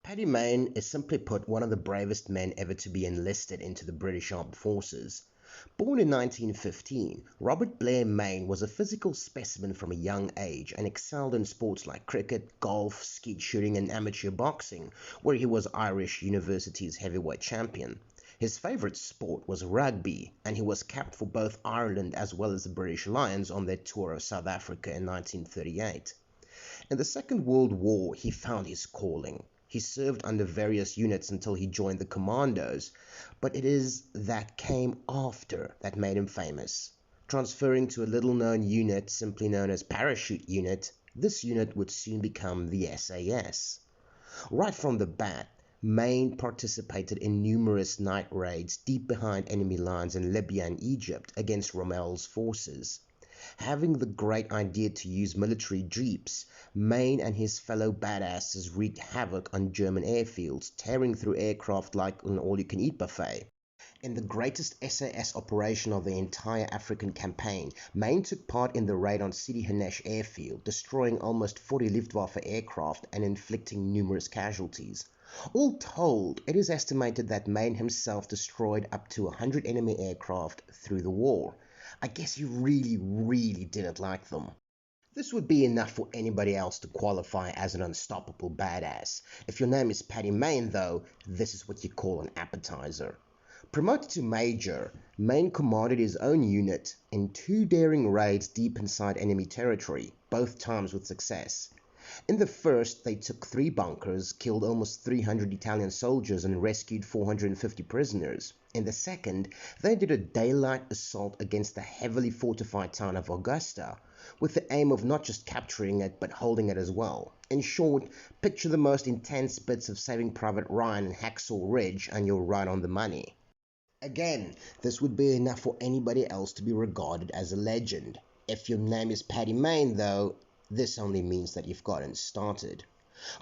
Paddy Mayne is simply put one of the bravest men ever to be enlisted into the British Armed Forces. Born in 1915, Robert Blair Mayne was a physical specimen from a young age and excelled in sports like cricket, golf, skeet shooting and amateur boxing, where he was Irish University's heavyweight champion. His favourite sport was rugby, and he was capped for both Ireland as well as the British Lions on their tour of South Africa in 1938. In the Second World War, he found his calling. He served under various units until he joined the commandos, but it is that came after that made him famous. Transferring to a little-known unit simply known as Parachute Unit, this unit would soon become the SAS. Right from the bat, Mayne participated in numerous night raids deep behind enemy lines in Libya and Egypt against Rommel's forces. Having the great idea to use military jeeps, Mayne and his fellow badasses wreaked havoc on German airfields, tearing through aircraft like an all-you-can-eat buffet. In the greatest SAS operation of the entire African campaign, Mayne took part in the raid on Sidi Hanesh airfield, destroying almost 40 Luftwaffe aircraft and inflicting numerous casualties. All told, it is estimated that Mayne himself destroyed up to 100 enemy aircraft through the war. I guess he really didn't like them. This would be enough for anybody else to qualify as an unstoppable badass. If your name is Paddy Mayne though, this is what you call an appetizer. Promoted to major, Mayne commanded his own unit in two daring raids deep inside enemy territory, both times with success. In the first, they took 3 bunkers, killed almost 300 Italian soldiers and rescued 450 prisoners. In the second, they did a daylight assault against the heavily fortified town of Augusta, with the aim of not just capturing it but holding it as well. In short, picture the most intense bits of Saving Private Ryan and Hacksaw Ridge and you're right on the money. Again, this would be enough for anybody else to be regarded as a legend. If your name is Paddy Mayne though, this only means that you've gotten started.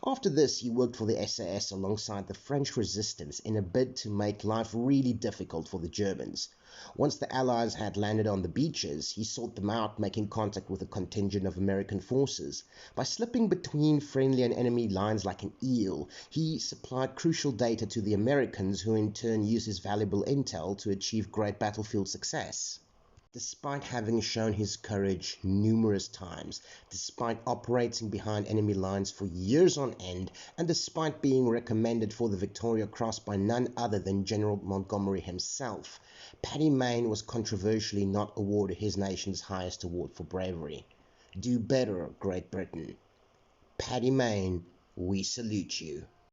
After this, he worked for the SAS alongside the French resistance in a bid to make life really difficult for the Germans. Once the Allies had landed on the beaches, he sought them out, making contact with a contingent of American forces. By slipping between friendly and enemy lines like an eel, he supplied crucial data to the Americans, who in turn used his valuable intel to achieve great battlefield success. Despite having shown his courage numerous times, despite operating behind enemy lines for years on end, and despite being recommended for the Victoria Cross by none other than General Montgomery himself, Paddy Mayne was controversially not awarded his nation's highest award for bravery. Do better, Great Britain. Paddy Mayne, we salute you.